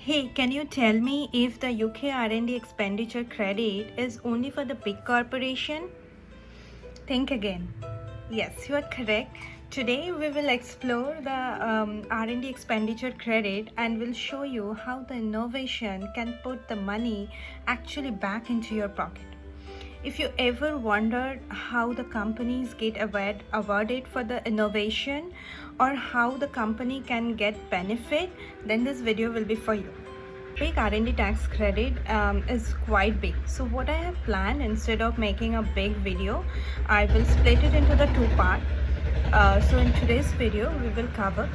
Hey, can you tell me if the UK R&D expenditure credit is only for the big corporation? Think again. Yes, you are correct. Today we will explore the R&D expenditure credit and will show you how the innovation can put the money actually back into your pocket. If you ever wondered how the companies get awarded for the innovation or how the company can get benefit, then this video will be for you. Big R&D tax credit is quite big. So what I have planned, instead of making a big video, I will split it into the two parts. So in today's video, we will cover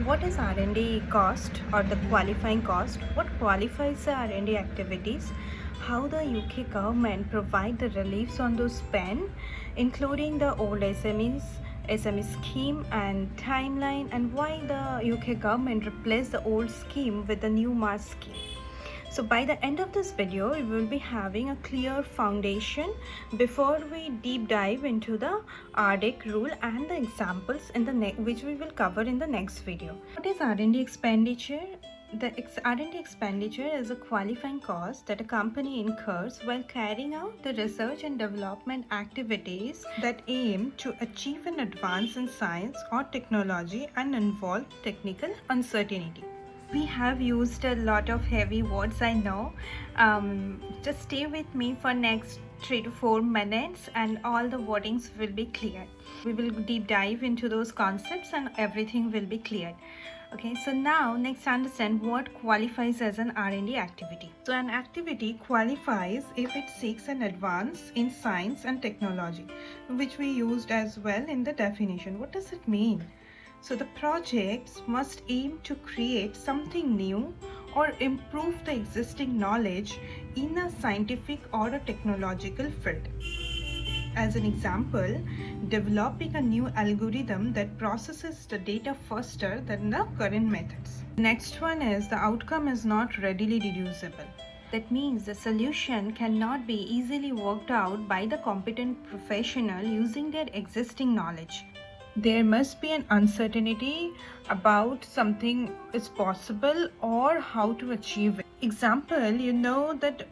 what is R&D cost or the qualifying cost, what qualifies the R&D activities, how the UK government provide the reliefs on those spend, including the old SME scheme and timeline, and why the UK government replaced the old scheme with the new MARS scheme. So by the end of this video, we will be having a clear foundation before we deep dive into the RDEC rule and the examples in the which we will cover in the next video. What is R&D expenditure? The R&D expenditure is a qualifying cost that a company incurs while carrying out the research and development activities that aim to achieve an advance in science or technology and involve technical uncertainty. We have used a lot of heavy words, I know. Just stay with me for next 3 to 4 minutes and all the wordings will be clear. We will deep dive into those concepts and everything will be cleared. Okay, so now next understand what qualifies as an R&D activity. So an activity qualifies if it seeks an advance in science and technology, which we used as well in the definition. What does it mean? So the projects must aim to create something new or improve the existing knowledge in a scientific or a technological field. As an example, developing a new algorithm that processes the data faster than the current methods. Next one is the outcome is not readily deducible. That means the solution cannot be easily worked out by the competent professional using their existing knowledge. There must be an uncertainty about something is possible or how to achieve it. Example, you know that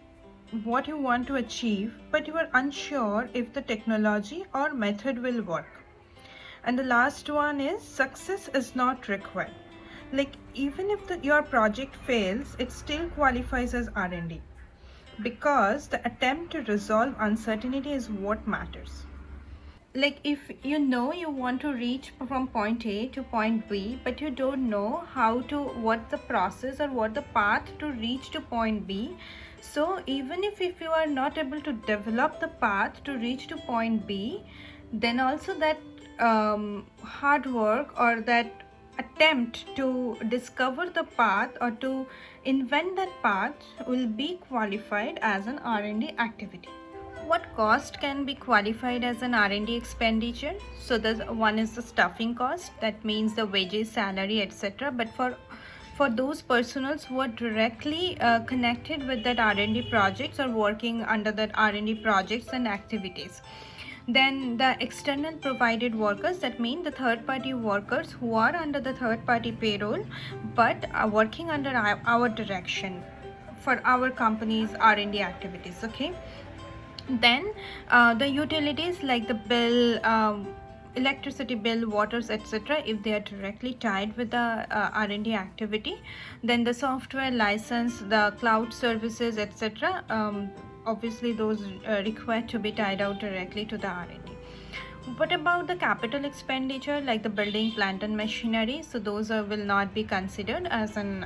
what you want to achieve, but you are unsure if the technology or method will work. And the last one is success is not required. Like even if your project fails, it still qualifies as R&D because the attempt to resolve uncertainty is what matters. Like if you know you want to reach from point A to point B, but you don't know what the process or what the path to reach to point B. So even if you are not able to develop the path to reach to point B, then also that hard work or that attempt to discover the path or to invent that path will be qualified as an R&D activity. What cost can be qualified as an R&D expenditure? So the one is the stuffing cost, that means the wages, salary, etc. But for those personals who are directly connected with that R&D projects or working under that R&D projects and activities. Then the external provided workers, that means the third-party workers who are under the third-party payroll but are working under our direction for our company's R&D activities. Okay. Then the utilities like the bill, electricity bill, waters, etc. if they are directly tied with the R&D activity. Then the software license, the cloud services, etc. Obviously those required to be tied out directly to the R&D. What about the capital expenditure like the building, plant and machinery? So those will not be considered as an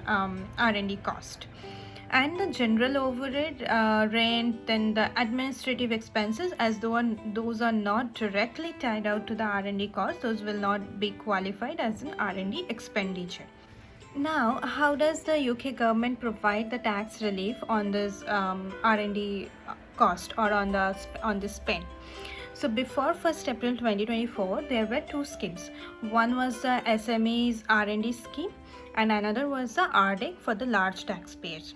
R&D cost. And the general overhead, rent, then the administrative expenses, as though those are not directly tied out to the R&D cost, those will not be qualified as an R&D expenditure. Now, how does the UK government provide the tax relief on this R&D cost or on the spend? So before 1st April 2024, there were two schemes. One was the SMEs R&D scheme and another was the RDEC for the large taxpayers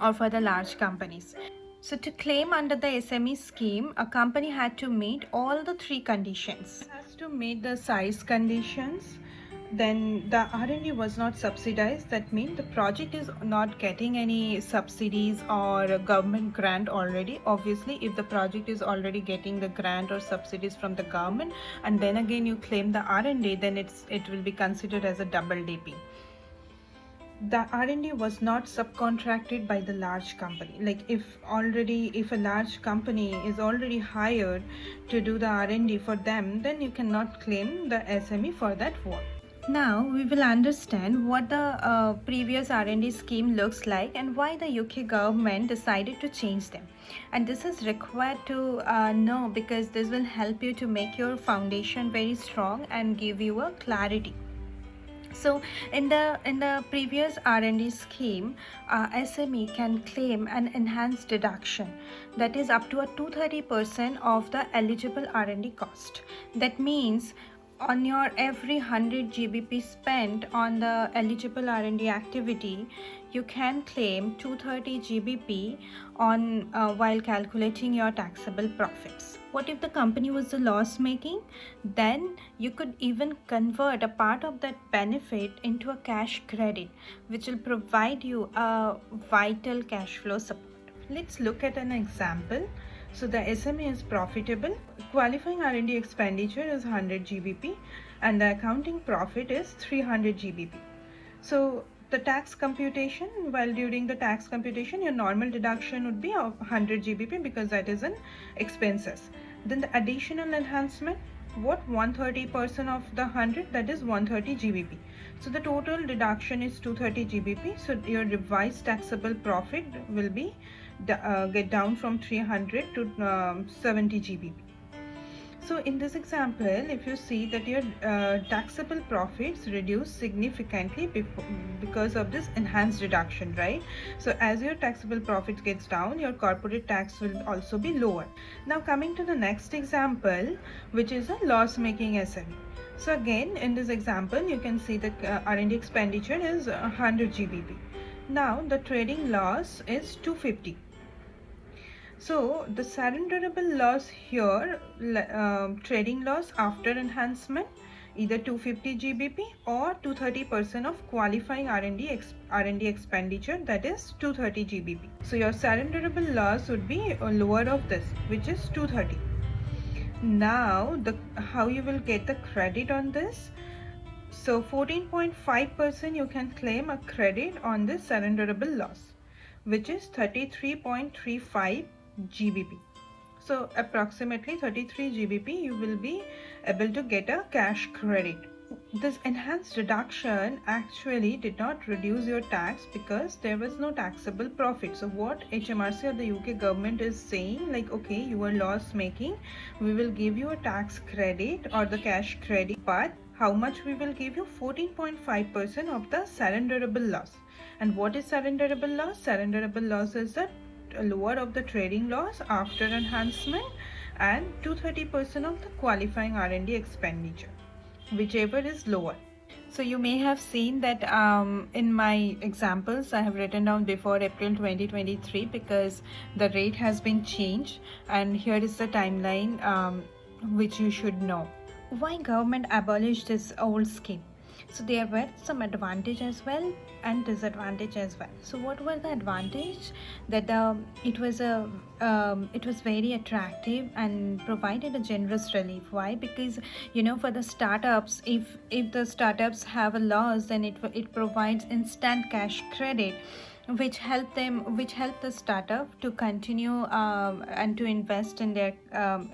or for the large companies. So to claim under the SME scheme, a company had to meet all the three conditions. It has to meet the size conditions, then the R&D was not subsidized. That means the project is not getting any subsidies or government grant already. Obviously, if the project is already getting the grant or subsidies from the government, and then again you claim the R&D, then it will be considered as a double dipping. The R&D was not subcontracted by the large company. Like if a large company is already hired to do the R&D for them, then you cannot claim the SME for that work. Now we will understand what the previous R&D scheme looks like and why the UK government decided to change them. And this is required to know, because this will help you to make your foundation very strong and give you a clarity. So in the previous R&D scheme, SME can claim an enhanced deduction, that is up to a 230% of the eligible R&D cost. That means on your every 100 GBP spent on the eligible R&D activity, you can claim 230 GBP on while calculating your taxable profits. What if the company was a loss making? Then you could even convert a part of that benefit into a cash credit, which will provide you a vital cash flow support. Let's look at an example. So the SME is profitable. Qualifying R&D expenditure is 100 GBP and the accounting profit is 300 GBP. So the tax computation, while during the tax computation, your normal deduction would be of 100 GBP because that is an expenses. Then the additional enhancement, what 130% of the 100, that is 130 GBP. So the total deduction is 230 GBP. So your revised taxable profit will be get down from 300 to 70 GBP. So in this example, if you see that your taxable profits reduce significantly because of this enhanced deduction, right? So as your taxable profits gets down, your corporate tax will also be lower. Now coming to the next example, which is a loss-making SME. So again, in this example, you can see that R&D expenditure is 100 GBP. Now the trading loss is 250. So the surrenderable loss here, trading loss after enhancement, either 250 GBP or 230% of qualifying R&D expenditure, that is 230 GBP. So your surrenderable loss would be lower of this, which is 230. Now how you will get the credit on this? So 14.5% you can claim a credit on this surrenderable loss, which is 33.35 GBP. So approximately 33 GBP you will be able to get a cash credit. This enhanced deduction actually did not reduce your tax because there was no taxable profit. So what HMRC or the UK government is saying, like, okay, you are loss making, we will give you a tax credit or the cash credit, but how much we will give you? 14.5% of the surrenderable loss. And what is surrenderable loss? Surrenderable loss is the lower of the trading loss after enhancement and 230% of the qualifying R&D expenditure, whichever is lower. So you may have seen that in my examples I have written down before April 2023 because the rate has been changed, and here is the timeline which you should know. Why government abolished this old scheme? So there were some advantage as well and disadvantage as well. So what were the advantage? That it was very attractive and provided a generous relief. Why? Because for the startups, if the startups have a loss, then it provides instant cash credit, which help the startup to continue and to invest in their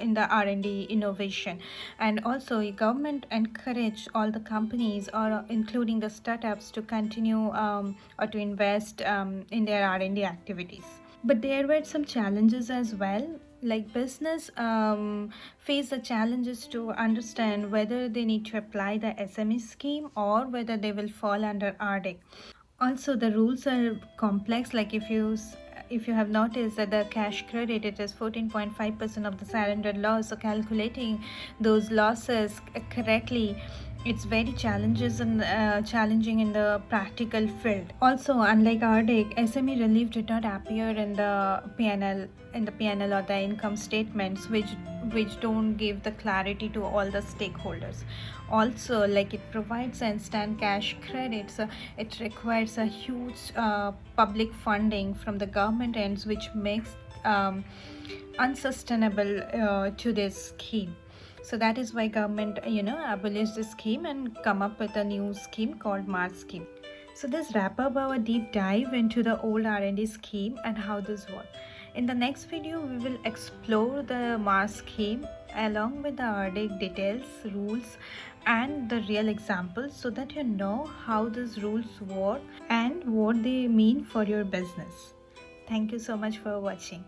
in the R&D innovation. And also government encourage all the companies or including the startups to continue or to invest in their R&D activities. But there were some challenges as well, like business face the challenges to understand whether they need to apply the SME scheme or whether they will fall under RDEC. Also the rules are complex, like if you have noticed that the cash credit, it is 14.5% of the surrendered loss, so calculating those losses correctly it's very challenging in the practical field. Also, unlike RDEC, SME relief did not appear in the PNL or the income statements, which don't give the clarity to all the stakeholders. Also, like, it provides instant cash credits, it requires a huge public funding from the government ends, which makes unsustainable to this scheme. So that is why government abolished the scheme and come up with a new scheme called Mars scheme. So this wrap up our deep dive into the old R&D scheme and how this works. In the next video we will explore the Mars scheme along with the RDEC details, rules and the real examples, so that you know how these rules work and what they mean for your business. Thank you so much for watching.